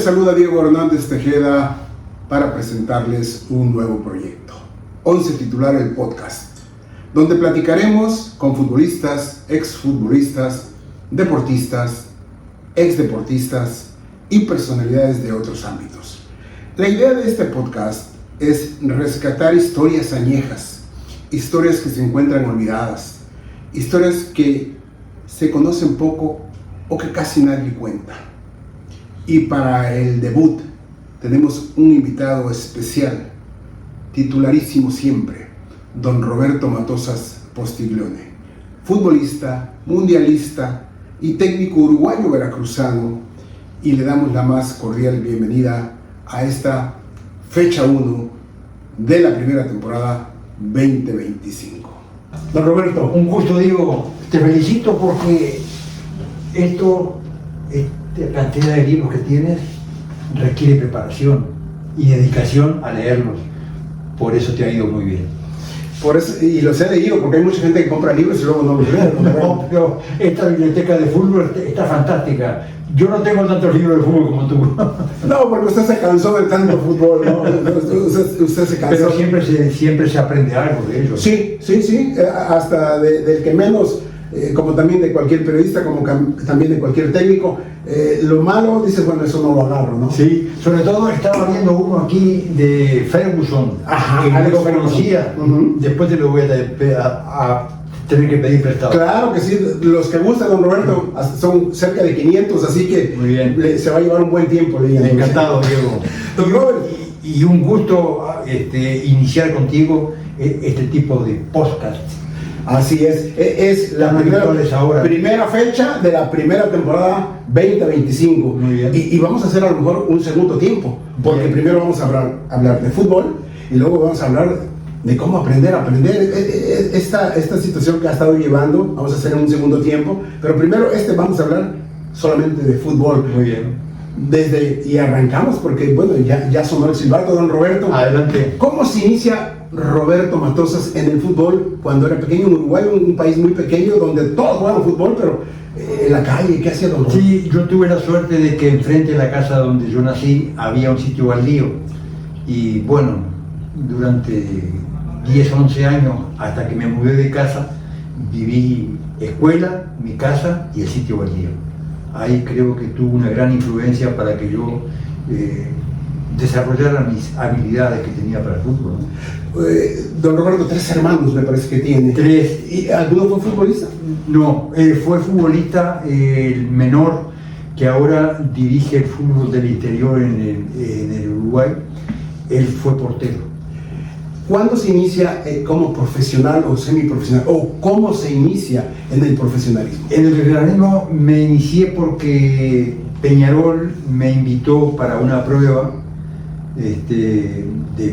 saluda Diego Hernández Tejeda para presentarles un nuevo proyecto, 11 Titular el Podcast, donde platicaremos con futbolistas, exfutbolistas, deportistas, exdeportistas y personalidades de otros ámbitos. La idea de este podcast es rescatar historias añejas, historias que se encuentran olvidadas, historias que se conocen poco o que casi nadie cuenta. Y para el debut tenemos un invitado especial, titularísimo siempre, don Roberto Matosas Postiglione, futbolista, mundialista y técnico uruguayo veracruzano, y le damos la más cordial bienvenida a esta fecha 1 de la primera temporada 2025. Don Roberto, un gusto, Diego. Te felicito porque esta cantidad de libros que tienes requiere preparación y dedicación a leerlos. Por eso te ha ido muy bien. Por eso, y los he leído porque hay mucha gente que compra libros y luego no los lee. No, pero esta biblioteca de fútbol está fantástica. Yo no tengo tantos libros de fútbol como tú. No, porque usted se cansó de tanto fútbol, ¿no? Usted se cansó. Pero siempre se aprende algo de ello. Sí, hasta del que menos, como también de cualquier periodista, como también de cualquier técnico. Lo malo, dices, bueno, eso no lo agarro, ¿no? Sí, sobre todo estaba viendo uno aquí de Ferguson, que no lo conocía. Después te lo voy a tener que pedir prestado. Claro que sí, los que gustan, don Roberto, son cerca de 500, así que muy bien. Se va a llevar un buen tiempo leyendo. Encantado, Diego. Don Robert, y un gusto iniciar contigo este tipo de podcast. Así es la primera fecha de la primera temporada 2025. Muy bien. Y vamos a hacer a lo mejor un segundo tiempo, porque bien. Primero vamos a hablar de fútbol y luego vamos a hablar de cómo aprender a aprender. Esta situación que ha estado llevando, vamos a hacer en un segundo tiempo, pero primero vamos a hablar solamente de fútbol. Muy bien. Y arrancamos porque, bueno, ya sonó el silbato, don Roberto. Adelante. ¿Cómo se inicia Roberto Matosas en el fútbol cuando era pequeño en Uruguay, un país muy pequeño donde todos jugaban fútbol, pero en la calle, ¿qué hacía don Roberto? Sí, yo tuve la suerte de que enfrente de la casa donde yo nací había un sitio baldío y bueno, durante 10, 11 años hasta que me mudé de casa viví escuela, mi casa y el sitio baldío. Ahí creo que tuvo una gran influencia para que yo desarrollara mis habilidades que tenía para el fútbol, ¿no? Don Roberto, 3 hermanos me parece que tiene. 3. ¿Y alguno fue futbolista? No, fue futbolista el menor que ahora dirige el fútbol del interior en el Uruguay. Él fue portero. ¿Cuándo se inicia como profesional o semiprofesional? ¿O cómo se inicia en el profesionalismo? En el profesionalismo me inicié porque Peñarol me invitó para una prueba de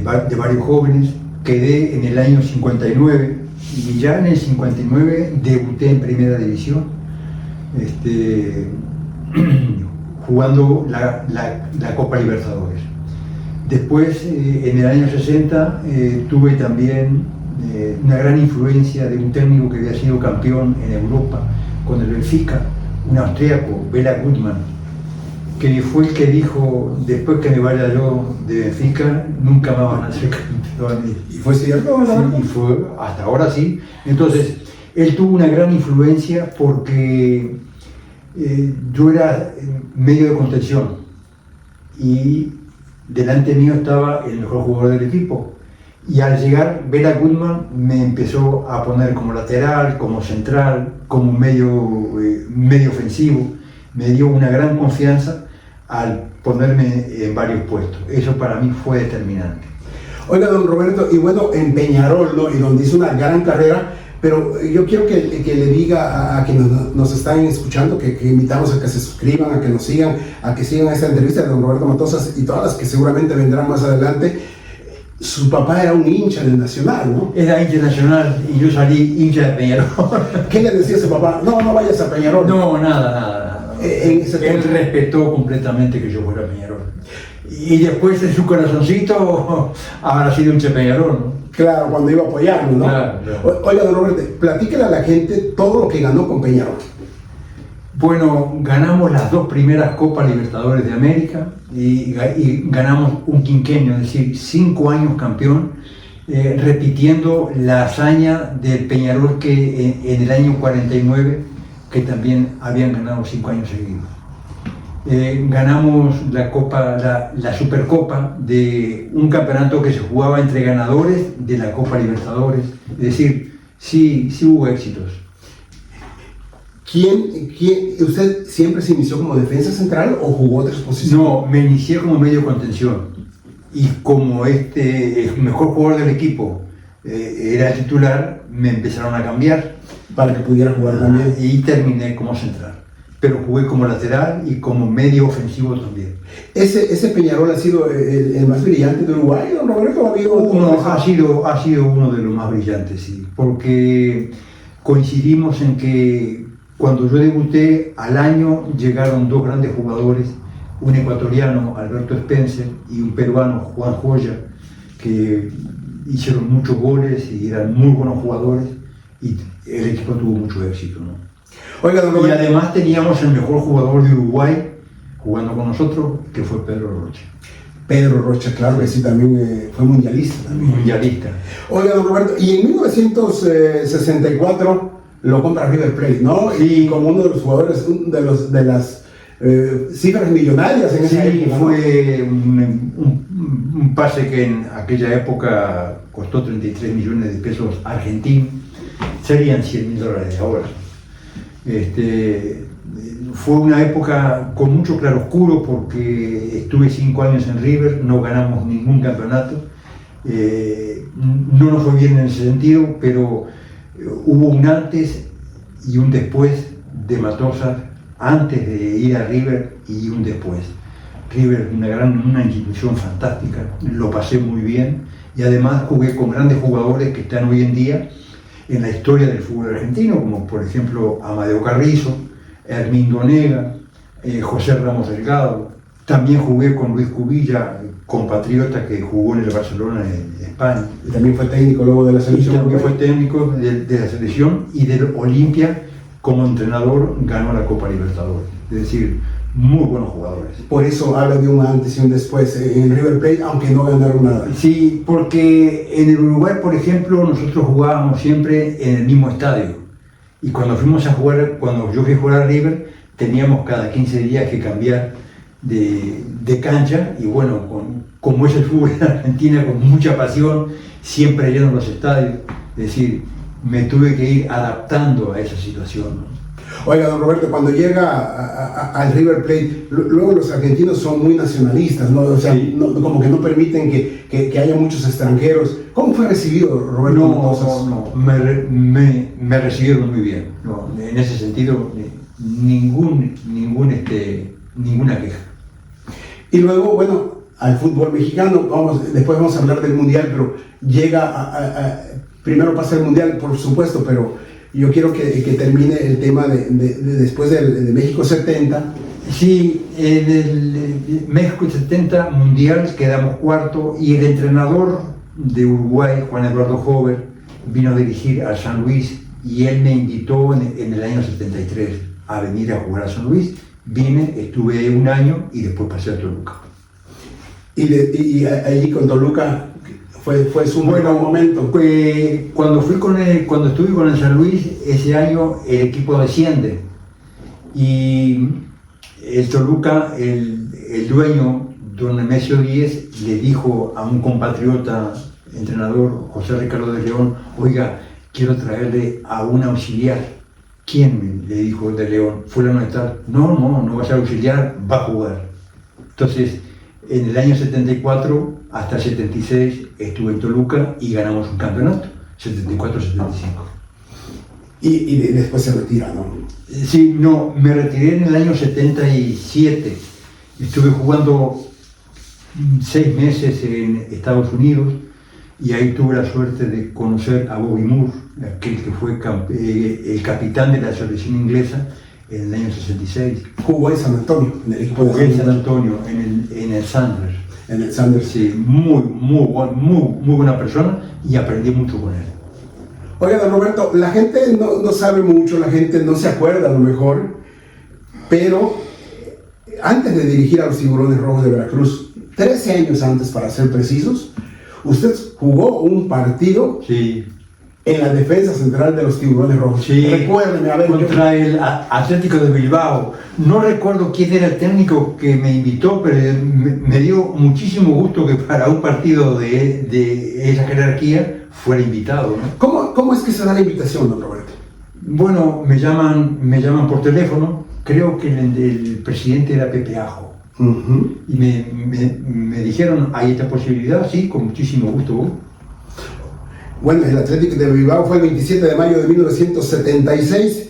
varios jóvenes. Quedé en el año 59 y ya en el 59 debuté en primera división, jugando la Copa Libertadores. Después, en el año 60, tuve también una gran influencia de un técnico que había sido campeón en Europa con el Benfica, un austríaco, Bela Gutmann, que fue el que dijo, después que me vaya yo de Benfica, nunca más van a ser campeones. ¿Y fue cierto? Sí, y fue, hasta ahora sí. Entonces, él tuvo una gran influencia porque yo era medio de contención y delante mío estaba el mejor jugador del equipo. Y al llegar, Bela Gutmann me empezó a poner como lateral, como central, como medio ofensivo. Me dio una gran confianza al ponerme en varios puestos. Eso para mí fue determinante. Oiga, don Roberto, y bueno, en Peñarol, ¿no? Y donde hizo una gran carrera, pero yo quiero que le diga a quienes nos están escuchando que invitamos a que se suscriban, a que nos sigan, a que sigan esta entrevista de don Roberto Matosas y todas las que seguramente vendrán más adelante. Su papá era un hincha del Nacional, ¿no? Era hincha nacional y yo salí hincha de Peñarol. ¿Qué le decía a su papá? No vayas a Peñarol. No, nada. Él respetó completamente que yo fuera Peñarol. Y después en su corazoncito habrá sido hincha de Peñarol, ¿no? Claro, cuando iba a apoyarlo, ¿no? Claro. Oiga, don Roberto, platíquele a la gente todo lo que ganó con Peñarol. Bueno, ganamos las 2 primeras Copas Libertadores de América y ganamos un quinquenio, es decir, 5 años campeón, repitiendo la hazaña del Peñarol que en el año 49, que también habían ganado 5 años seguidos. Ganamos la Supercopa de un campeonato que se jugaba entre ganadores de la Copa Libertadores, es decir, sí hubo éxitos. ¿Usted siempre se inició como defensa central o jugó otras posiciones? No, me inicié como medio contención y como el mejor jugador del equipo era el titular, me empezaron a cambiar para que pudiera jugar también. Y terminé como central, pero jugué como lateral y como medio ofensivo también. ¿Ese Peñarol ha sido el más brillante de Uruguay, don Roberto? Ha sido uno de los más brillantes, sí, porque coincidimos en que cuando yo debuté, al año llegaron 2 grandes jugadores, un ecuatoriano, Alberto Spencer, y un peruano, Juan Joya, que hicieron muchos goles y eran muy buenos jugadores, y el equipo tuvo mucho éxito, ¿no? Oiga, don Roberto, y además teníamos el mejor jugador de Uruguay jugando con nosotros, que fue Pedro Rocha. Pedro Rocha, claro que sí, también fue mundialista. Mundialista. Oiga, don Roberto, y en 1964 lo compra River Plate, ¿no? Sí. Y como uno de los jugadores, de las cifras millonarias en esa época. Sí, fue un pase que en aquella época costó 33 millones de pesos argentinos, serían $100.000 de ahora. Fue una época con mucho claroscuro porque estuve 5 años en River, no ganamos ningún campeonato, no nos fue bien en ese sentido, pero hubo un antes y un después de Matosas, antes de ir a River y un después. River, una institución fantástica, lo pasé muy bien y además jugué con grandes jugadores que están hoy en día en la historia del fútbol argentino, como por ejemplo Amadeo Carrizo, Hermindo Onega, José Ramos Delgado. También jugué con Luis Cubilla, compatriota que jugó en el Barcelona en España. Y también fue técnico luego de la selección. Y también fue técnico de la selección y del Olimpia, como entrenador ganó la Copa Libertadores. Es decir, muy buenos jugadores. Por eso habla de un antes y un después en River Plate, aunque no ganaron nada. Sí, porque en el Uruguay, por ejemplo, nosotros jugábamos siempre en el mismo estadio. Y cuando yo fui a jugar a River, teníamos cada 15 días que cambiar de cancha. Y bueno, como es el fútbol en Argentina, con mucha pasión, siempre lleno los estadios. Es decir, me tuve que ir adaptando a esa situación, ¿no? Oiga, don Roberto, cuando llega al River Plate, luego los argentinos son muy nacionalistas, ¿no? O sea, sí. Como que no permiten que haya muchos extranjeros. ¿Cómo fue recibido, Roberto? No, me recibieron muy bien. No, en ese sentido, ninguna queja. Y luego, bueno, al fútbol mexicano, después vamos a hablar del Mundial, pero primero pasa el Mundial, por supuesto, pero yo quiero que termine el tema de después de México 70. Sí, en el México 70 Mundial quedamos cuarto y el entrenador de Uruguay, Juan Eduardo Hover, vino a dirigir a San Luis y él me invitó en el año 73 a venir a jugar a San Luis. Vine, estuve un año y después pasé a Toluca. Y allí con Toluca fue su buen momento. Cuando estuve con el San Luis, ese año el equipo desciende y el Toluca, el dueño, don Nemesio Díez, le dijo a un compatriota entrenador, José Ricardo de León: oiga, quiero traerle a un auxiliar. ¿Quién? Le dijo de León. Fulano de tal. No va a ser auxiliar, va a jugar. Entonces, en el año 74 hasta el 76 estuve en Toluca y ganamos un campeonato, 74-75. Y después se retira, ¿no? Sí, no, me retiré en el año 77. Estuve jugando 6 meses en Estados Unidos y ahí tuve la suerte de conocer a Bobby Moore, aquel que fue el capitán de la selección inglesa en el año 66. Jugó en San Antonio, en el equipo de San Antonio, en el Sanders. En el Sanders. Sí, muy buena persona y aprendí mucho con él. Oiga, don Roberto, la gente no sabe mucho, la gente no se acuerda a lo mejor, pero antes de dirigir a los Tiburones Rojos de Veracruz, 13 años antes para ser precisos, usted jugó un partido Sí. en la defensa central de los Tiburones Rojos. Sí, Recuérdeme, a ver. contra el Atlético de Bilbao. No recuerdo quién era el técnico que me invitó, pero me dio muchísimo gusto que para un partido de esa jerarquía fuera invitado, ¿no? ¿Cómo es que se da la invitación, don Roberto? Bueno, me llaman por teléfono. Creo que el presidente era Pepe Ajo. Uh-huh. Y me dijeron, ¿hay esta posibilidad? Sí, con muchísimo gusto. Bueno, el Atlético de Bilbao fue el 27 de mayo de 1976.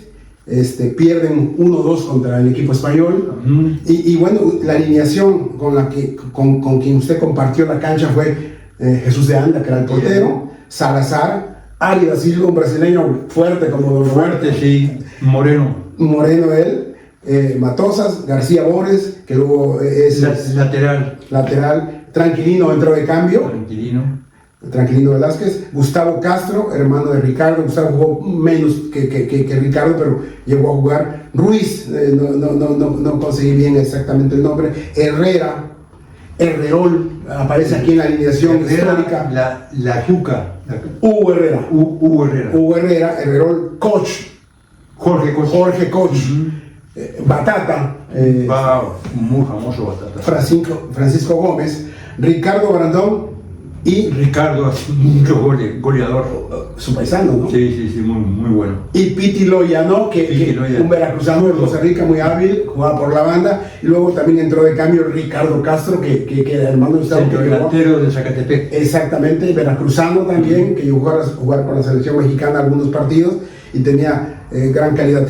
Pierden 1-2 contra el equipo español. Uh-huh. Y bueno, la alineación con quien usted compartió la cancha fue Jesús de Anda, que era el portero, Salazar, Ari da Silva, un brasileño fuerte como don Roberto. Fuerte, sí. Moreno él, Matosas, García Bores, que luego es lateral, Tranquilino entró de cambio. Tranquilino Velázquez, Gustavo Castro, hermano de Ricardo. Gustavo jugó menos que Ricardo, pero llegó a jugar. Ruiz, no conseguí bien exactamente el nombre. Herrerol, aparece aquí en la alineación histórica. La Cuca. Hugo Herrera. Hugo Herrera. Herrerol, Koch. Jorge Koch. Uh-huh. Batata. Muy famoso Batata. Francisco Gómez, Ricardo Brandón. Y Ricardo hace muchos goles, goleador. Su paisano, ¿no? Sí, muy bueno. Y Piti Loyano, un veracruzano de Costa Rica muy hábil, jugaba por la banda. Y luego también entró de cambio Ricardo Castro, que era hermano de Gustavo. Delantero de Zacatepec. Exactamente, veracruzano también, que llegó a jugar con la selección mexicana algunos partidos y tenía gran calidad.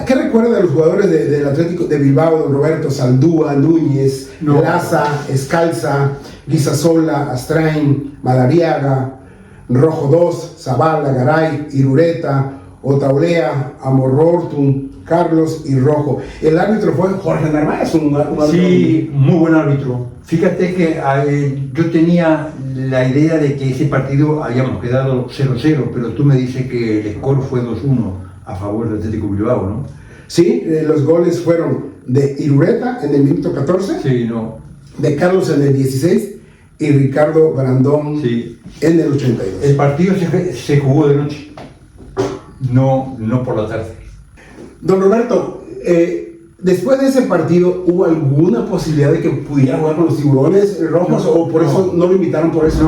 ¿Qué recuerda de los jugadores del Atlético de Bilbao, don Roberto? Saldúa, Núñez, Laza, Escalza, Guisasola, Astrain, Madariaga, Rojo 2, Zavala, Garay, Irureta, Otaolea, Amorortum, Carlos y Rojo. El árbitro fue Jorge Narváez, un árbitro. Sí, muy buen árbitro. Fíjate que yo tenía la idea de que ese partido habíamos quedado 0-0, pero tú me dices que el score fue 2-1 a favor del Atlético Bilbao, ¿no? Sí, los goles fueron de Irureta en el minuto 14. Sí, no. De Carlos en el 16 y Ricardo Brandón en el 82. El partido se jugó de noche, no por la tarde. Don Roberto, después de ese partido, ¿hubo alguna posibilidad de que pudiera jugar con los Tiburones Rojos o por eso no lo invitaron por eso?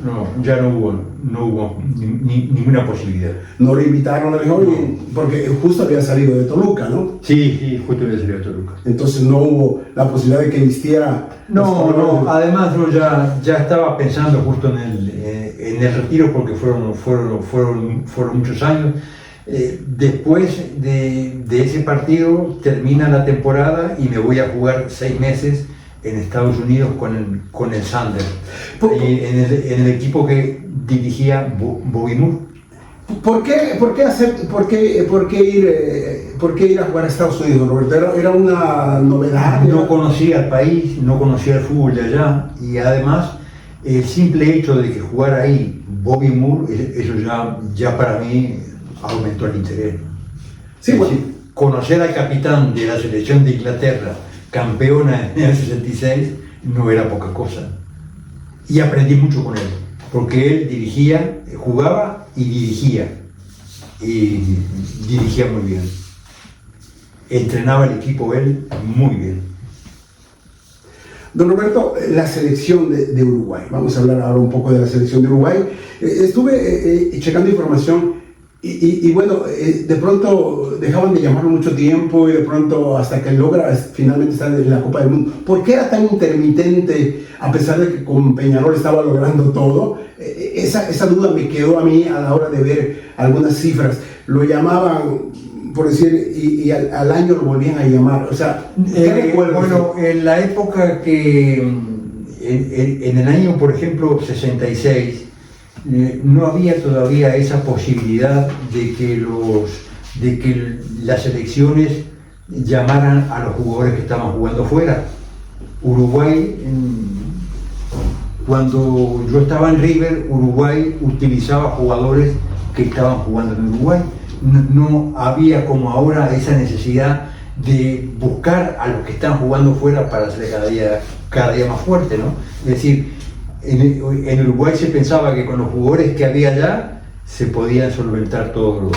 No, ya no hubo ninguna posibilidad. No lo invitaron a lo mejor porque justo había salido de Toluca, ¿no? Sí, justo había salido de Toluca. Entonces no hubo la posibilidad de que vistiera. No, además yo ya estaba pensando justo en el retiro porque fueron muchos años. Después de ese partido termina la temporada y me voy a jugar 6 meses en Estados Unidos con el Sander, en el equipo que dirigía Bobby Moore. ¿Por qué ir a jugar a Estados Unidos, Roberto? ¿Era una novedad? No conocía el país, no conocía el fútbol de allá y además el simple hecho de que jugara ahí Bobby Moore, eso ya para mí aumentó el interés. Sí, bueno. Conocer al capitán de la selección de Inglaterra, campeona en el 66, no era poca cosa. Y aprendí mucho con él, porque él jugaba y dirigía muy bien. Entrenaba el equipo él muy bien. Don Roberto, la selección de Uruguay, vamos a hablar ahora un poco de la selección de Uruguay. Estuve checando información y bueno, de pronto dejaban de llamarlo mucho tiempo y de pronto hasta que logra finalmente estar en la Copa del Mundo. ¿Por qué era tan intermitente a pesar de que con Peñarol estaba logrando todo? Esa duda me quedó a mí a la hora de ver algunas cifras. Lo llamaban, por decir, y al año lo volvían a llamar. O sea, ¿qué recuerdas? Bueno, en la época que, en el año, por ejemplo, 66, no había todavía esa posibilidad de que las selecciones llamaran a los jugadores que estaban jugando fuera. Uruguay, cuando yo estaba en River, Uruguay utilizaba jugadores que estaban jugando en Uruguay. No había como ahora esa necesidad de buscar a los que están jugando fuera para ser cada día más fuerte, ¿no? Es decir, en Uruguay se pensaba que con los jugadores que había allá se podían solventar todos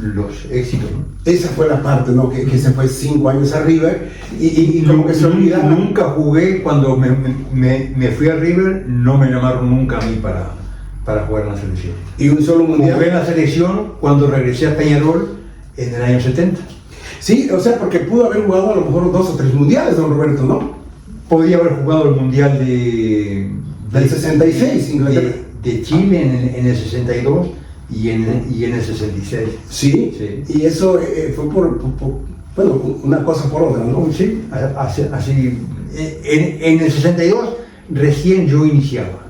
los éxitos, ¿no? Esa fue la parte, ¿no? Que se fue 5 años a River y como que se olvidaba. Nunca jugué, cuando me fui a River, no me llamaron nunca a mí para jugar en la selección. ¿Y un solo mundial? Jugué en la selección cuando regresé a Peñarol en el año 70. Sí, o sea, porque pudo haber jugado a lo mejor 2 o 3 mundiales, don Roberto, ¿no? Podía haber jugado el mundial del 66, Inglaterra. De Chile en el 62 y en el 66. Sí, sí. Y eso fue bueno, una cosa por otra, ¿no? Sí, así. En el 62 recién yo iniciaba.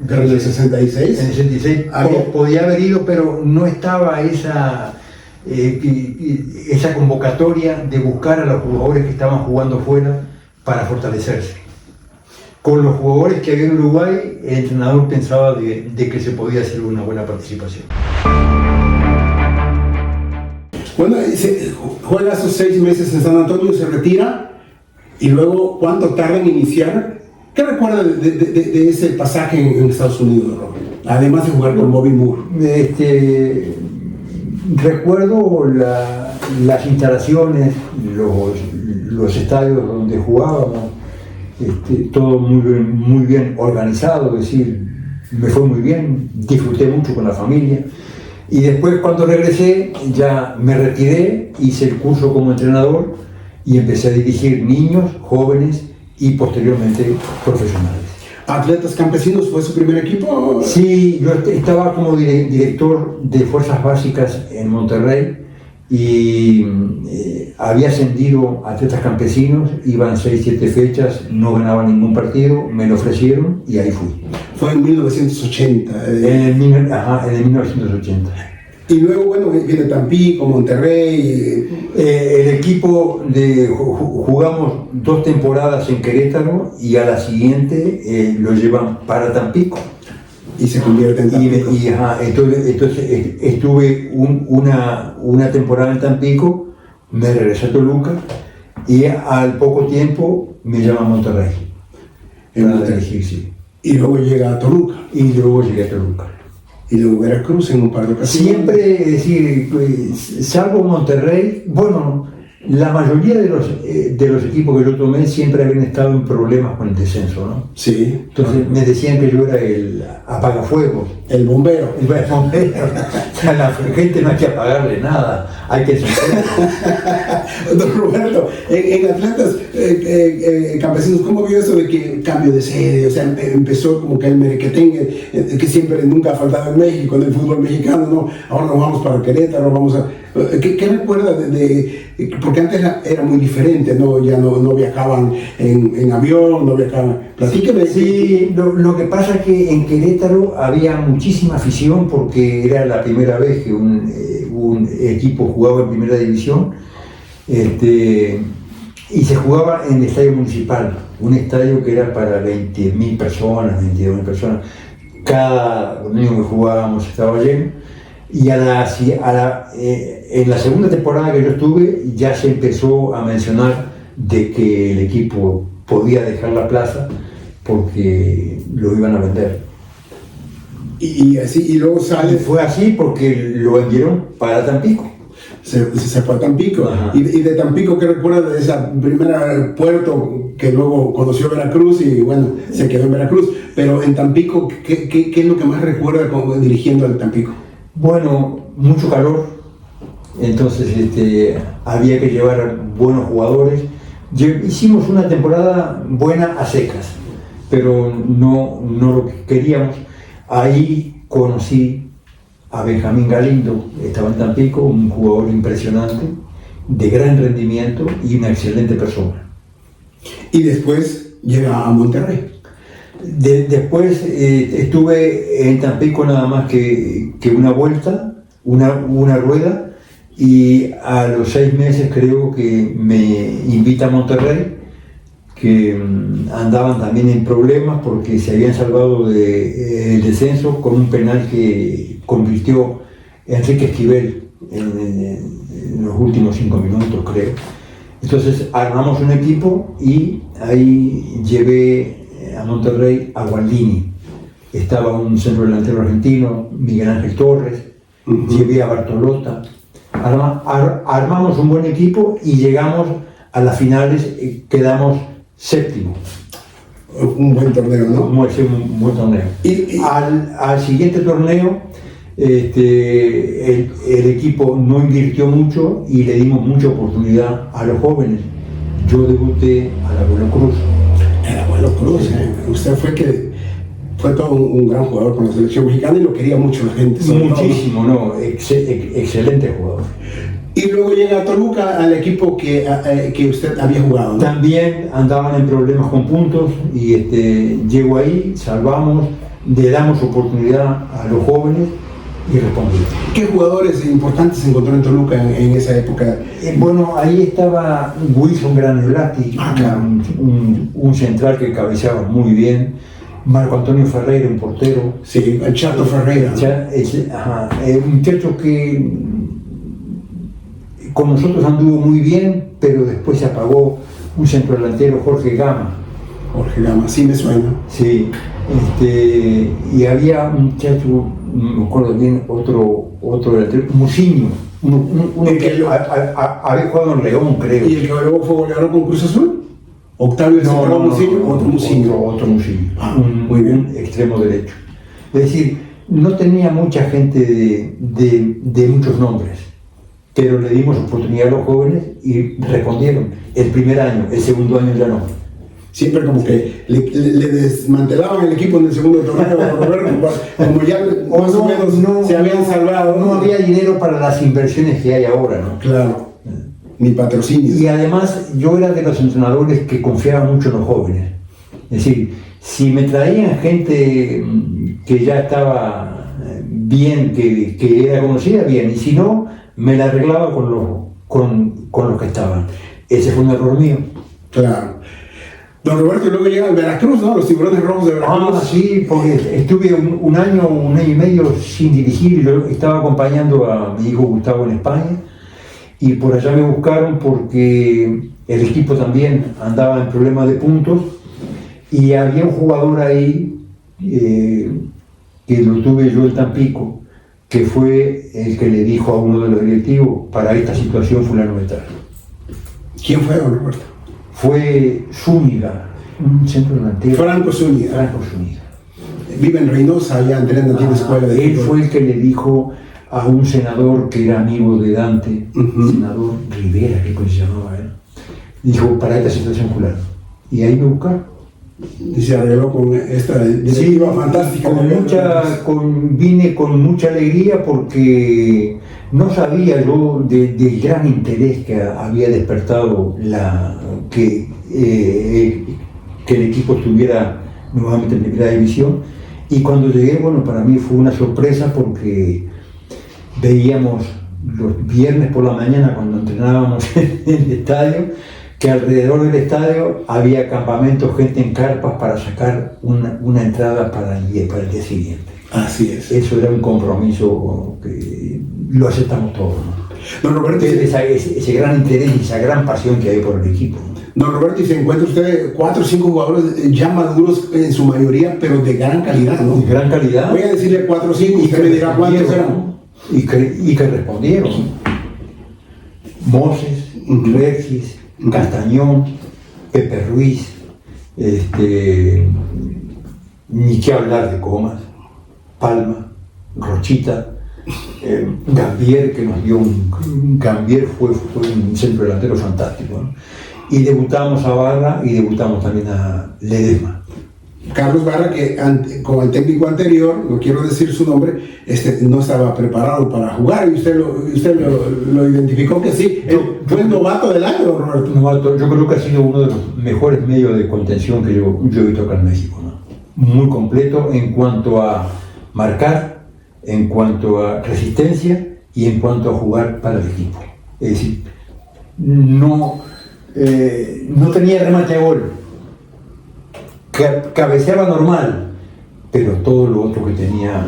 ¿Pero en el 66? En el 66 podía haber ido, pero no estaba esa convocatoria de buscar a los jugadores que estaban jugando fuera para fortalecerse. Con los jugadores que había en Uruguay, el entrenador pensaba de que se podía hacer una buena participación. Bueno, juega esos 6 meses en San Antonio, se retira, y luego, ¿cuánto tarda en iniciar? ¿Qué recuerda de ese pasaje en Estados Unidos, Robert? Además de jugar con Bobby Moore. Recuerdo las instalaciones, los estadios donde jugábamos, todo muy bien organizado, es decir, me fue muy bien, disfruté mucho con la familia. Y después, cuando regresé, ya me retiré, hice el curso como entrenador y empecé a dirigir niños, jóvenes y posteriormente profesionales. ¿Atletas Campesinos fue su primer equipo? Sí, yo estaba como director de Fuerzas Básicas en Monterrey y había ascendido a Atletas Campesinos, iban 6-7 fechas, no ganaba ningún partido, me lo ofrecieron y ahí fui. Fue en 1980. En el 1980. Y luego, bueno, viene Tampico, Monterrey. El equipo jugamos 2 temporadas en Querétaro y a la siguiente lo llevan para Tampico. Y se convierte en Tampico. Entonces estuve una temporada en Tampico, me regresé a Toluca y al poco tiempo me llaman a Monterrey. Sí. Y luego llega a Toluca. Y luego llegué a Toluca. Y luego Veracruz en un par de ocasiones. Siempre, es decir, salvo Monterrey, bueno, la mayoría de los equipos que yo tomé siempre habían estado en problemas con el descenso, ¿no? Sí. Entonces me decían que yo era el apagafuegos. El bombero. El bombero. O sea, la gente no hay que apagarle nada, hay que encenderlo. Don Roberto, en Atletas Campesinos, ¿cómo vio eso de que cambio de sede? O sea, empezó como que el merequetengue, que siempre nunca ha faltado en México, en el fútbol mexicano, ¿no? Ahora nos vamos para Querétaro, vamos a... ¿Qué recuerda porque antes era muy diferente, ¿no? Ya no viajaban en avión, no viajaban... Platíqueme. Sí, lo que pasa es que en Querétaro había muchísima afición porque era la primera vez que un equipo jugaba en primera división, y se jugaba en el estadio municipal, un estadio que era para 20.000 personas, 22.000 personas. Cada domingo que jugábamos estaba lleno. Y en la segunda temporada que yo estuve ya se empezó a mencionar de que el equipo podía dejar la plaza porque lo iban a vender. Y así, y luego sale... Y fue así porque lo vendieron para Tampico. Se fue a Tampico. Y de Tampico, ¿qué recuerda de esa primera puerto que luego conoció Veracruz y bueno, se quedó en Veracruz? Pero en Tampico, ¿qué es lo que más recuerda dirigiendo al Tampico? Bueno, mucho calor, entonces había que llevar buenos jugadores. Hicimos una temporada buena a secas, pero no lo que queríamos. Ahí conocí a Benjamín Galindo, estaba en Tampico, un jugador impresionante, de gran rendimiento y una excelente persona. Y después llega a Monterrey. Después estuve en Tampico nada más que una vuelta, una rueda, y a los 6 meses creo que me invita a Monterrey, que andaban también en problemas porque se habían salvado del descenso con un penal que convirtió Enrique Esquivel en los últimos 5 minutos, creo. Entonces armamos un equipo y ahí llevé a Monterrey a Gualdini. Estaba un centro delantero argentino, Miguel Ángel Torres, llevé a Bartolota. Armamos un buen equipo y llegamos a las finales, quedamos séptimo. Un buen torneo, ¿no? Un buen torneo. Al siguiente torneo, el equipo no invirtió mucho y le dimos mucha oportunidad a los jóvenes. Yo debuté al Abuelo Cruz. El Abuelo Cruz, usted fue todo un gran jugador con la selección mexicana y lo quería mucho la gente. Muchísimo, ¿no? Excelente jugador. Y luego llega a Toluca, al equipo que usted había jugado, ¿no? También andaban en problemas con puntos y llego ahí, salvamos, le damos oportunidad a los jóvenes y respondimos. ¿Qué jugadores importantes se encontró en Toluca en esa época? Bueno, ahí estaba Wilson Granelati, claro. un central que cabeceaba muy bien, Marco Antonio Ferreira, un portero. Sí, el Chato Ferreira. Un muchacho que con nosotros anduvo muy bien, pero después se apagó, un centrodelantero, Jorge Gama. Jorge Gama, sí me suena. Sí, y había un muchacho, no me acuerdo bien, otro delantero, Muciño, que había jugado en León, creo. ¿Y el que luego fue goleador con Cruz Azul? Octavio Muciño, otro Muciño. Otro Muciño, muy bien. Un extremo derecho. Es decir, no tenía mucha gente de muchos nombres, pero le dimos oportunidad a los jóvenes y respondieron. El primer año, el segundo año ya no. Siempre como que le desmantelaban el equipo en el segundo torneo, Roberto, como ya más o menos se habían salvado. No había dinero para las inversiones que hay ahora, ¿no? Claro, ni patrocinios. Y además yo era de los entrenadores que confiaban mucho en los jóvenes. Es decir, si me traían gente que ya estaba bien, que era conocida, bien, y si no, me la arreglaba con los que estaban. Ese fue un error mío. Claro. Don Roberto, y luego llega al Veracruz, ¿no? Los Tiburones Rojos de Veracruz. Sí, porque estuve un año y medio sin dirigir. Yo estaba acompañando a mi hijo Gustavo en España y por allá me buscaron porque el equipo también andaba en problemas de puntos y había un jugador ahí que lo tuve yo en Tampico, que fue el que le dijo a uno de los directivos: para esta situación fulano de tal. ¿Quién fue, don Roberto? Fue Zúñiga, un centro delantero. Franco Zúñiga. Vive en Reynosa, allá entrena, tiene escuela de él fútbol. fue el que le dijo a un senador que era amigo de Dante, senador Rivera, que se llamaba él, dijo: para esta situación fulano. Y ahí me buscaron. Y se arregló con esta directiva fantástica. Vine con mucha alegría porque no sabía yo del gran interés que había despertado que el equipo estuviera nuevamente en primera división. Y cuando llegué, bueno, para mí fue una sorpresa porque veíamos los viernes por la mañana cuando entrenábamos en el estadio, que alrededor del estadio había campamentos, gente en carpas para sacar una entrada para el día siguiente. Así es. Eso era un compromiso que lo aceptamos todos, ¿no? Don Roberto, ese gran interés y esa gran pasión que hay por el equipo. Don Roberto, y se encuentra usted 4 o 5 jugadores ya maduros en su mayoría, pero de gran calidad, ¿no? De gran calidad. Voy a decirle 4 o 5 y usted me dirá cuántos eran. Y que respondieron. Moses, Regis, Castañón, Pepe Ruiz, ni qué hablar de Comas, Palma, Rochita, Gambier, que nos dio Gambier fue un centro delantero fantástico, ¿no? Y debutamos a Barra y debutamos también a Ledesma. Carlos Barra, que con el técnico anterior, no quiero decir su nombre, no estaba preparado para jugar, y usted lo identificó que sí. Fue el novato del año, don Roberto. Novato, yo creo que ha sido uno de los mejores medios de contención que yo he visto acá en México, ¿no? Muy completo en cuanto a marcar, en cuanto a resistencia y en cuanto a jugar para el equipo. Es decir, no tenía remate a gol, cabeceaba normal, pero todo lo otro que tenía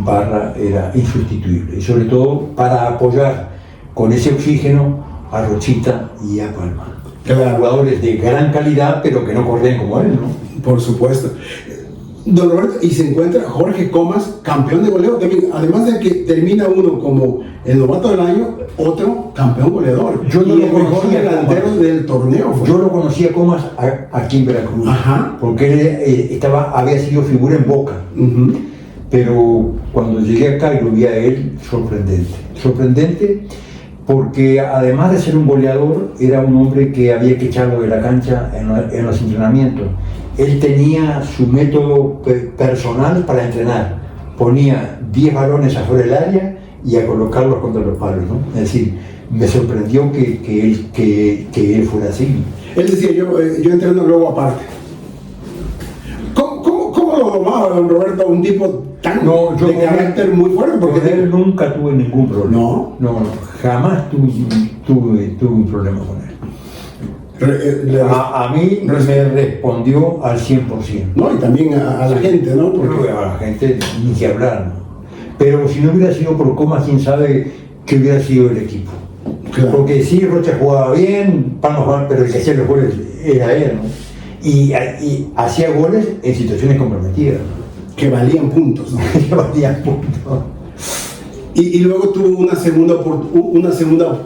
Barra era insustituible, y sobre todo para apoyar con ese oxígeno a Rochita y a Palma. Claro. Jugadores de gran calidad, pero que no corren como él, ¿no? Por supuesto. Don Roberto, y se encuentra Jorge Comas, campeón de goleo también, además de que termina uno como el novato del año, otro campeón goleador. Yo no y lo el mejor conocía delantero Comas. del torneo fue. Yo lo conocía Comas aquí en Veracruz, Ajá. porque él había sido figura en Boca. Uh-huh. Pero cuando llegué acá y lo vi a él, sorprendente. Sorprendente porque además de ser un goleador, era un hombre que había que echarlo de la cancha en los entrenamientos. Él tenía su método personal para entrenar. Ponía 10 balones afuera del área y a colocarlos contra los palos, ¿no? Es decir, me sorprendió que él fuera así. Él decía, yo entreno luego aparte. ¿Cómo lo tomaba don Roberto, un tipo tan de carácter muy fuerte? Porque de él nunca tuve ningún problema. No, jamás tuve un problema con él. A mí me respondió al 100%. No, y también a la gente, ¿no? Porque a la gente ni que hablar, ¿no? Pero si no hubiera sido por Comas, quién sabe qué hubiera sido el equipo. Claro. Porque sí, Rocha jugaba bien, pero el que hacía los goles era él, ¿no? Y hacía goles en situaciones comprometidas. Que valían puntos, ¿no? Que valían puntos. Y luego tuvo una segunda,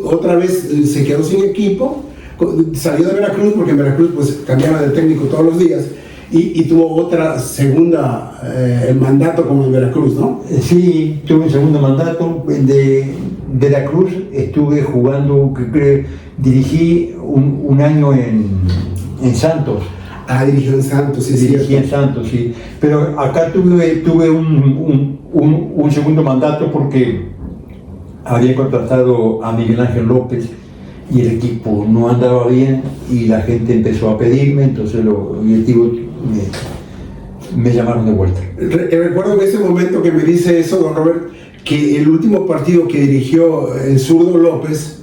otra vez se quedó sin equipo, salió de Veracruz, porque en Veracruz pues cambiaba de técnico todos los días, y tuvo otra segunda mandato como en Veracruz, ¿no? Sí, tuve un segundo mandato de Veracruz, estuve jugando, dirigí un año en Santos. Ah, dirigió en Santos, sí, dirigí en Santos, sí. Pero acá tuve un segundo mandato porque había contratado a Miguel Ángel López y el equipo no andaba bien y la gente empezó a pedirme, entonces los directivos me llamaron de vuelta. Recuerdo en ese momento que me dice eso, don Robert, que el último partido que dirigió el zurdo López,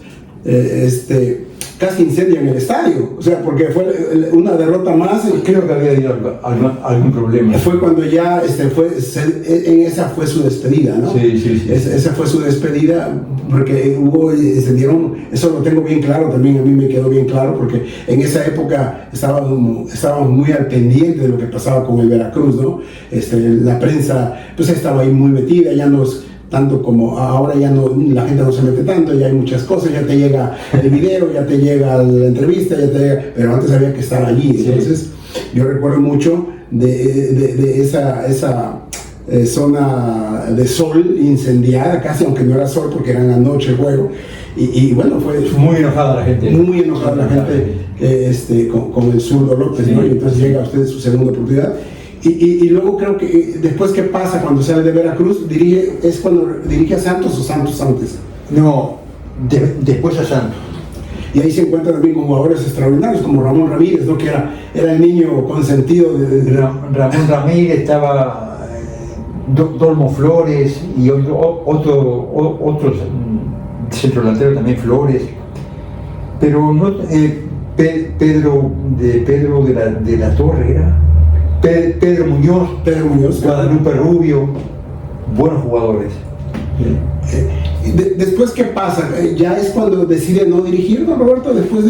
casi incendia en el estadio, o sea, porque fue una derrota más. Creo que había habido algún problema. Fue cuando ya esa fue su despedida, ¿no? Sí. Esa fue su despedida, porque eso lo tengo bien claro, también a mí me quedó bien claro, porque en esa época estábamos muy al pendiente de lo que pasaba con el Veracruz, ¿no? La prensa pues estaba ahí muy metida, ya nos tanto como ahora ya no, la gente no se mete tanto, ya hay muchas cosas, ya te llega el video, ya te llega la entrevista, pero antes había que estar allí. Entonces, yo recuerdo mucho de esa zona de sol incendiada, casi, aunque no era sol porque era en la noche el juego, y bueno, fue muy enojada la gente. Muy enojada la gente con el zurdo López, ¿no? Y entonces llega a usted su segunda oportunidad. Y luego creo que después, ¿qué pasa cuando sale de Veracruz? ¿Es cuando dirige a Santos o Santos antes? No, después a Santos. Y ahí se encuentran también con jugadores extraordinarios como Ramón Ramírez, ¿no? Que era el niño consentido de Ramón Ramírez, estaba Dolmo Flores y otros centrodelanteros también, Flores. Pero no, Pedro de la Torre era. Pedro Muñoz, Guadalupe Rubio, buenos jugadores. Después, ¿qué pasa? ¿Ya es cuando decide no dirigir, don Roberto? Después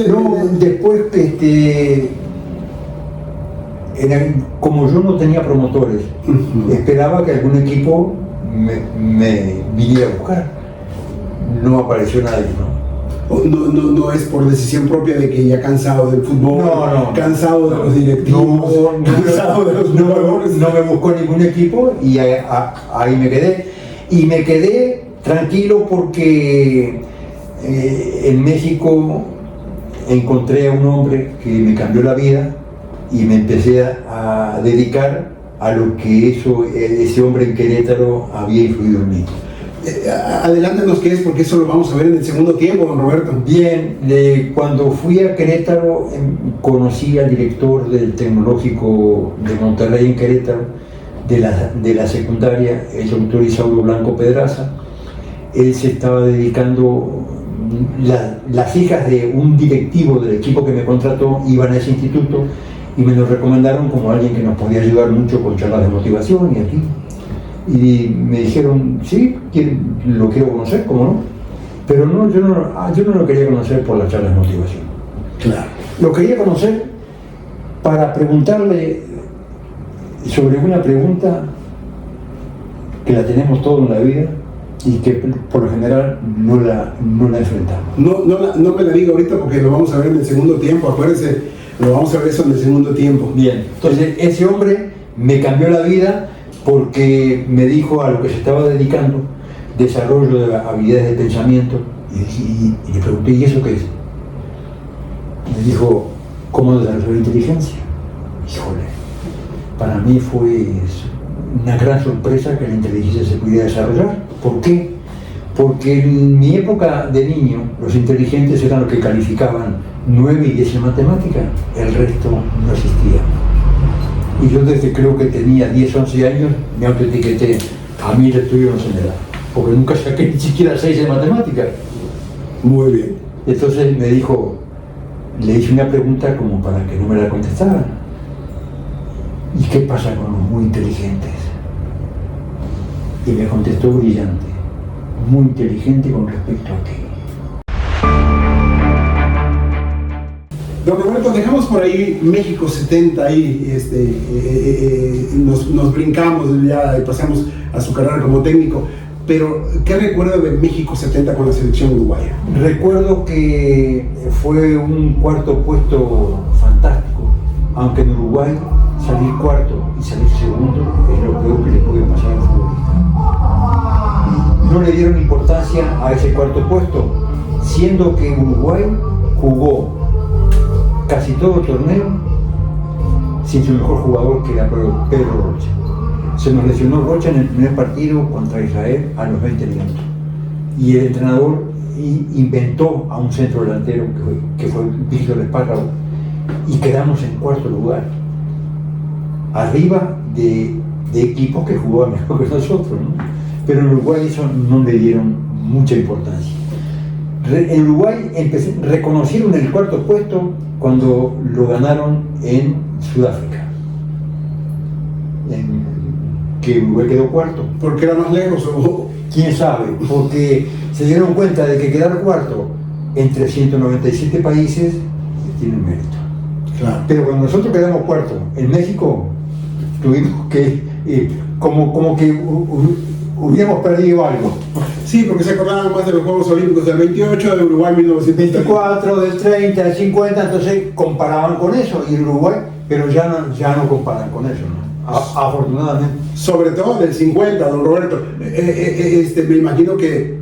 como yo no tenía promotores, esperaba que algún equipo me viniera a buscar. No apareció nadie, ¿no? No es por decisión propia de que ya cansado del fútbol, cansado de los directivos, cansado de los jugadores. No me buscó ningún equipo y ahí me quedé. Y me quedé tranquilo porque en México encontré a un hombre que me cambió la vida y me empecé a dedicar a lo que ese hombre en Querétaro había influido en mí. Adelántanos qué es, porque eso lo vamos a ver en el segundo tiempo, don Roberto. Bien, cuando fui a Querétaro conocí al director del Tecnológico de Monterrey en Querétaro, de la secundaria, el doctor Isauro Blanco Pedraza. Él se estaba dedicando, las hijas de un directivo del equipo que me contrató iban a ese instituto y me lo recomendaron como alguien que nos podía ayudar mucho con charlas de motivación y aquí. Y me dijeron, sí, lo quiero conocer, ¿cómo no? Pero no, yo no lo quería conocer por las charlas de motivación. Claro. Lo quería conocer para preguntarle sobre una pregunta que la tenemos todos en la vida y que por lo general no la enfrentamos. No me la diga ahorita porque lo vamos a ver en el segundo tiempo, acuérdense, lo vamos a ver eso en el segundo tiempo. Bien, entonces ese hombre me cambió la vida porque me dijo a lo que se estaba dedicando, desarrollo de habilidades de pensamiento, y le pregunté, ¿y eso qué es? Me dijo, ¿cómo desarrollar inteligencia? Híjole, para mí fue una gran sorpresa que la inteligencia se pudiera desarrollar. ¿Por qué? Porque en mi época de niño, los inteligentes eran los que calificaban 9 y 10 en matemática, el resto no existía. Y yo desde creo que tenía 10, 11 años, me autoetiqueté, a mí el estudio no se me da, porque nunca saqué ni siquiera 6 en matemática. Muy bien. Entonces me dijo, le hice una pregunta como para que no me la contestaran. ¿Y qué pasa con los muy inteligentes? Y me contestó brillante, muy inteligente con respecto a qué. Don Roberto, dejamos por ahí México 70, ahí nos brincamos ya y pasamos a su carrera como técnico, pero ¿qué recuerda de México 70 con la selección uruguaya? Recuerdo que fue un cuarto puesto fantástico, aunque en Uruguay salir cuarto y salir segundo es lo peor que le puede pasar al futbolista. No le dieron importancia a ese cuarto puesto, siendo que Uruguay jugó casi todo el torneo sin su mejor jugador, que era Pedro Rocha. Se nos lesionó Rocha en el primer partido contra Israel a los 20 minutos. Y el entrenador inventó a un centro delantero que fue Víctor Espárrago, y quedamos en cuarto lugar, arriba de equipos que jugaban mejor que nosotros, ¿no? Pero en Uruguay eso no le dieron mucha importancia. En Uruguay reconocieron el cuarto puesto cuando lo ganaron en Sudáfrica, que Uruguay quedó cuarto. ¿Por qué era más lejos? ¿Quién sabe? Porque se dieron cuenta de que quedar cuarto entre 197 países tiene un mérito. Claro. Pero cuando nosotros quedamos cuarto en México, tuvimos que, como que hubiéramos perdido algo. Sí, porque se acordaban más de los Juegos Olímpicos del 28, de Uruguay 1924, del 30, del 50, entonces comparaban con eso, y Uruguay, pero ya no comparan con eso, ¿no? Afortunadamente. Sobre todo del 50, don Roberto. Me imagino que,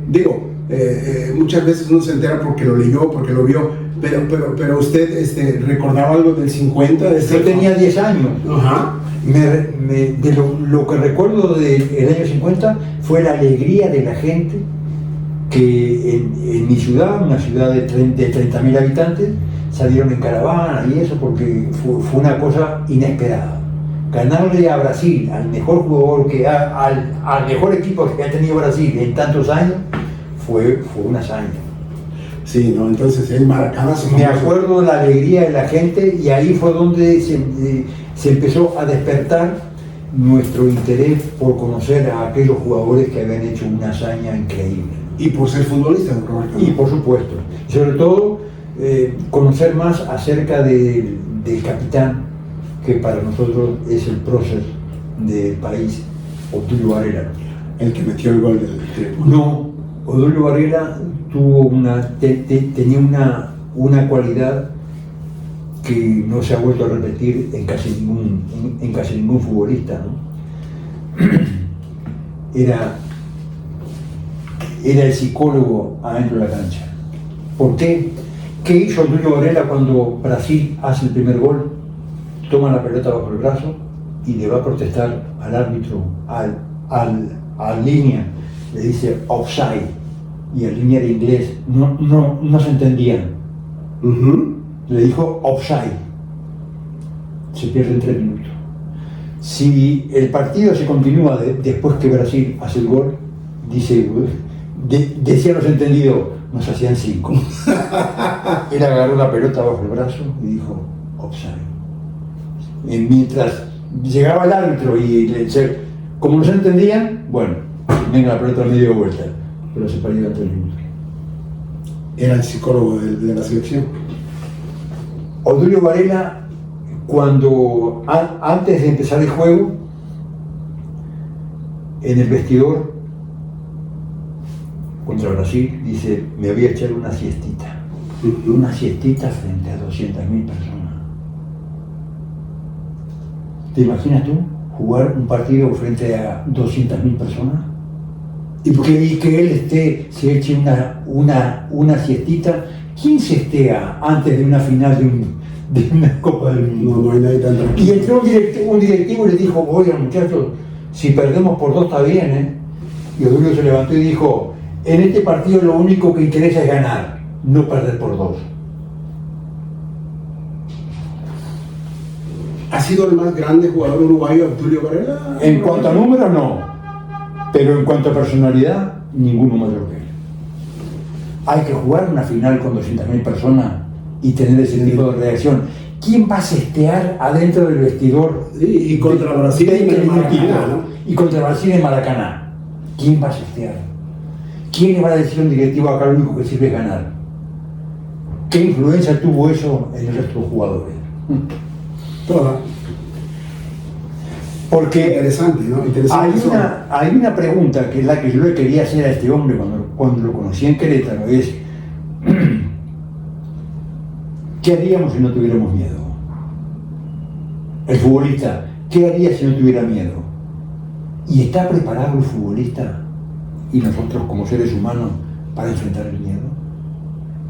muchas veces uno se entera porque lo leyó, porque lo vio, pero usted recordaba algo del 50. Yo tenía 10 años. Ajá. De lo que recuerdo del año 50 fue la alegría de la gente que en mi ciudad, una ciudad de 30.000 habitantes, salieron en caravana y eso, porque fue una cosa inesperada. Ganarle a Brasil, al mejor jugador, al mejor equipo que ha tenido Brasil en tantos años, fue una hazaña. Sí, ¿no? Entonces el maracanazo. Me acuerdo de la alegría de la gente, y ahí fue donde se empezó a despertar nuestro interés por conocer a aquellos jugadores que habían hecho una hazaña increíble. Y por ser futbolista, don Roberto. Y por supuesto, sobre todo conocer más acerca del capitán, que para nosotros es el prócer del país, Odulio Varela. El que metió el gol del triunfo. No, Odulio Varela tenía una cualidad que no se ha vuelto a repetir en casi ningún futbolista, ¿no? Era el psicólogo adentro de la cancha. ¿Por qué? ¿Qué hizo Odulio Varela cuando Brasil hace el primer gol? Toma la pelota bajo el brazo y le va a protestar al árbitro, al línea, le dice offside, y el línea de inglés no se entendían. Uh-huh. Le dijo offside. Se pierden 3 minutos. Si el partido se continúa después que Brasil hace el gol, decían los entendidos, nos hacían 5. Él agarró la pelota bajo el brazo y dijo offside. Mientras llegaba el árbitro y como no se entendían, bueno, venga la pelota a medio vuelta, pero se perdieron 3 minutos. era el psicólogo de la selección. Odulio Varela, cuando antes de empezar el juego, en el vestidor contra Brasil, dice, me voy a echar una siestita. Una siestita frente a 200.000 personas. ¿Te imaginas tú jugar un partido frente a 200.000 personas? Y que él se eche una siestita. ¿Quién se estea antes de una final de una Copa del Mundo? No hay nadie tan tranquilo. Y entró un directivo y le dijo, oigan muchachos, si perdemos por 2 está bien, ¿eh? Y Odulio se levantó y dijo, en este partido lo único que interesa es ganar, no perder por 2. ¿Ha sido el más grande jugador uruguayo, Odulio Varela? En cuanto a números, no. Pero en cuanto a personalidad, ninguno mayor que él. Hay que jugar una final con 200.000 personas y tener ese tipo de reacción. ¿Quién va a cestear adentro del vestidor? Y contra Brasil en Maracaná, ¿no? Y contra Brasil en Maracaná. ¿Quién va a cestear? ¿Quién le va a decir a un directivo acá lo único que sirve es ganar? ¿Qué influencia tuvo eso en el resto de los jugadores? Toda. Porque interesante, ¿no? Interesante hay una pregunta que es la que yo le quería hacer a este hombre cuando lo conocí en Querétaro, es ¿qué haríamos si no tuviéramos miedo? El futbolista, ¿qué haría si no tuviera miedo? ¿Y está preparado el futbolista y nosotros como seres humanos para enfrentar el miedo?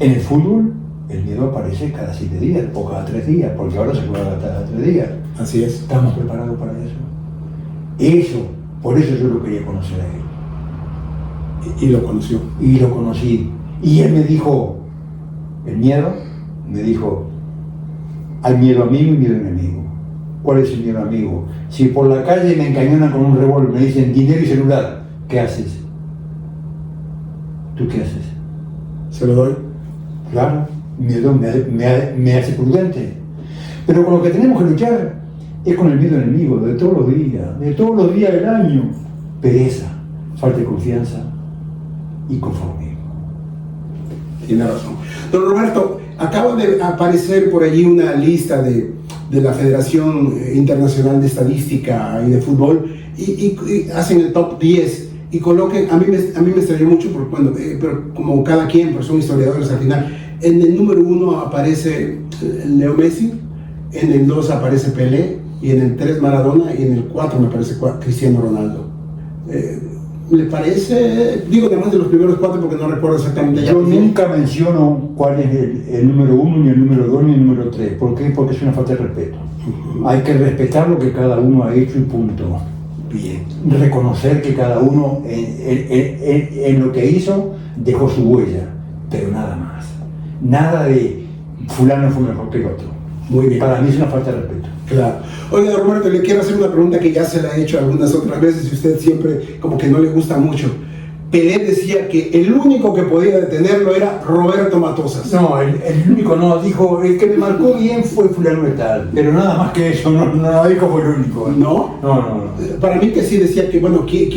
En el fútbol el miedo aparece cada 7 días o cada 3 días, porque ahora se juega cada 3 días. Así es. ¿Estamos preparados para eso? Por eso yo lo quería conocer a él. Y lo conoció. Y lo conocí. Y él me dijo, el miedo, me dijo, hay miedo amigo y miedo enemigo. ¿Cuál es el miedo amigo? Si por la calle me encañonan con un revólver, me dicen dinero y celular, ¿qué haces? ¿Tú qué haces? Se lo doy. Claro, miedo me hace prudente. Pero con lo que tenemos que luchar es con el miedo enemigo de todos los días del año. Pereza, falta de confianza y conformismo. Tiene razón. Don Roberto, acaba de aparecer por allí una lista de la Federación Internacional de Estadística y de Fútbol y hacen el top 10 y coloquen, a mí me extrañó mucho porque pero como cada quien, pues son historiadores al final, en el número 1 aparece Leo Messi, en el 2 aparece Pelé, y en el 3 Maradona, y en el 4 me parece Cristiano Ronaldo. ¿Le parece? Digo además de los primeros 4 porque no recuerdo exactamente. Yo nunca menciono cuál es el número 1, ni el número 2, ni el número 3. ¿Por qué? Porque es una falta de respeto. Hay que respetar lo que cada uno ha hecho y punto. Bien. Reconocer que cada uno en lo que hizo dejó su huella, pero nada más. Nada de fulano fue mejor que el otro. Muy bien. Para mí es una falta de respeto. Claro. Oiga, Roberto, le quiero hacer una pregunta que ya se la he hecho algunas otras veces y usted siempre como que no le gusta mucho. Pelé decía que el único que podía detenerlo era Roberto Matosas. No, el único no, dijo, el que me marcó bien fue fulano de tal, pero nada más que eso, no dijo fue el único. ¿No? No. Para mí que sí decía que, bueno, que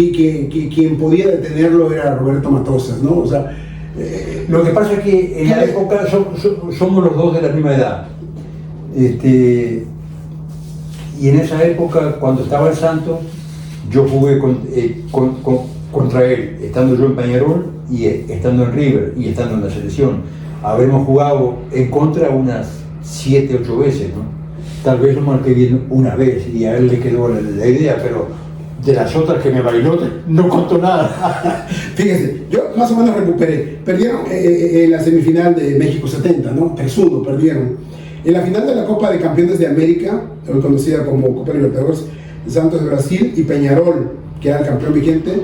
quien podía detenerlo era Roberto Matosas, ¿no? O sea... lo que pasa es que en la época somos los dos de la misma edad. Y en esa época, cuando estaba el Santos, yo jugué contra él, estando yo en Peñarol y estando en River y estando en la selección. Habremos jugado en contra unas 7, 8 veces, ¿no? Tal vez lo marqué bien una vez y a él le quedó la idea, pero de las otras que me bailó no contó nada. Fíjense, yo más o menos recuperé. Perdieron en la semifinal de México 70, ¿no? 3-1 perdieron. En la final de la Copa de Campeones de América, hoy conocida como Copa Libertadores, Santos de Brasil y Peñarol, que era el campeón vigente,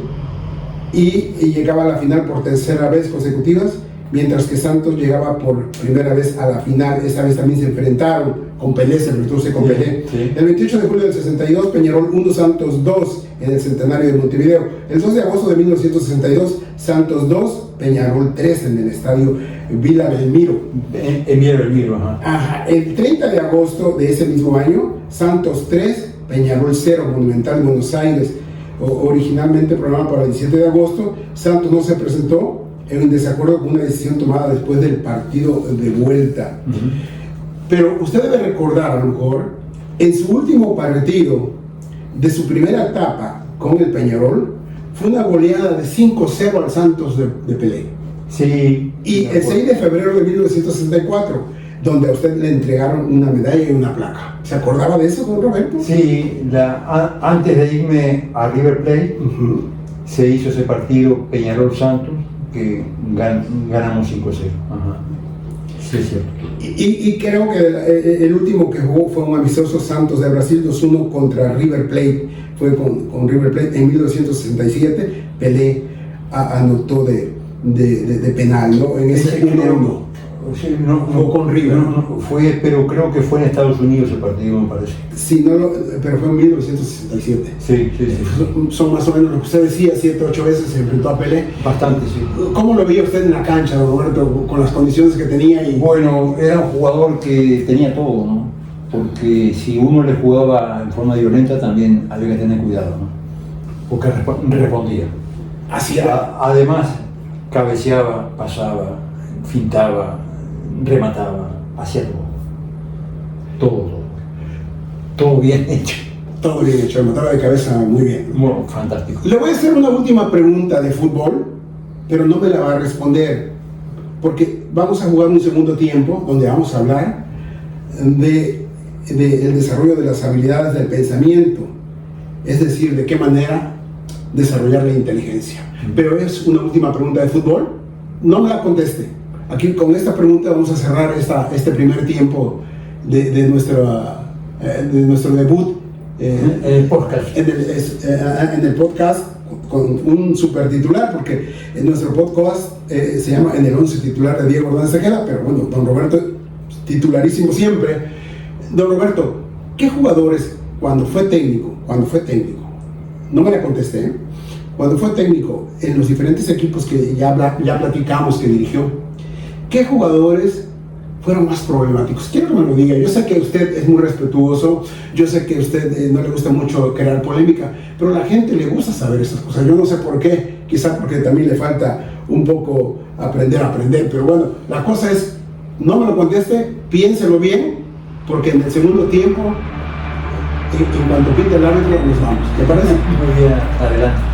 y llegaba a la final por tercera vez consecutivas, mientras que Santos llegaba por primera vez a la final. Esta vez también se enfrentaron con Pelé, se enfrentó con Pelé. Sí. El 28 de julio del 62, Peñarol 1, Santos 2 en el centenario de Montevideo. El 2 de agosto de 1962, Santos 2, Peñarol 3 en el estadio Vila Belmiro. Belmiro, ajá. Ajá. El 30 de agosto de ese mismo año, Santos 3, Peñarol 0, Monumental de Buenos Aires. Originalmente programado para el 17 de agosto, Santos no se presentó en desacuerdo con una decisión tomada después del partido de vuelta. Pero usted debe recordar, a lo mejor, en su último partido de su primera etapa con el Peñarol, fue una goleada de 5-0 al Santos de Pelé. Sí. Y el 6 de febrero de 1964, donde a usted le entregaron una medalla y una placa. ¿Se acordaba de eso, don Roberto? Sí, antes de irme a River Plate, se hizo ese partido Peñarol-Santos, que ganamos 5-0. Sí, es cierto. Y creo que el último que jugó fue un amistoso Santos de Brasil 2-1 contra River Plate. Fue con River Plate en 1967. Pelé anotó de penal, ¿no? En ese 1-1. Sí, no, con River. No, pero creo que fue en Estados Unidos el partido, me parece. Sí, pero fue en 1967. Sí. Son más o menos lo que usted decía, 7-8 veces se enfrentó a Pelé. Bastante, sí. ¿Cómo lo veía usted en la cancha, don Roberto, con las condiciones que tenía? Bueno, era un jugador que tenía todo, ¿no? Porque si uno le jugaba en forma violenta también había que tener cuidado, ¿no? Porque respondía. Así era. Además, cabeceaba, pasaba, fintaba, remataba, hacía todo bien hecho. Todo bien hecho, remataba de cabeza muy bien. Bueno, fantástico. Le voy a hacer una última pregunta de fútbol, pero no me la va a responder, porque vamos a jugar un segundo tiempo donde vamos a hablar del desarrollo de las habilidades del pensamiento, es decir, de qué manera desarrollar la inteligencia. Pero es una última pregunta de fútbol, no me la conteste. Aquí con esta pregunta vamos a cerrar este primer tiempo de nuestro debut en el podcast. En el podcast con un super titular, porque en nuestro podcast se llama En el 11 titular de Diego Ordóñez Tejeda, pero bueno, don Roberto titularísimo siempre. Don Roberto, ¿qué jugadores cuando fue técnico, no me la contesté, cuando fue técnico en los diferentes equipos que ya platicamos que dirigió, qué jugadores fueron más problemáticos? Quiero que me lo diga. Yo sé que usted es muy respetuoso, yo sé que a usted no le gusta mucho crear polémica, pero a la gente le gusta saber esas cosas. Yo no sé por qué, quizá porque también le falta un poco aprender, pero bueno, la cosa es, no me lo conteste, piénselo bien, porque en el segundo tiempo, en cuanto pinte el árbitro, nos vamos. ¿Te parece? Muy bien, adelante.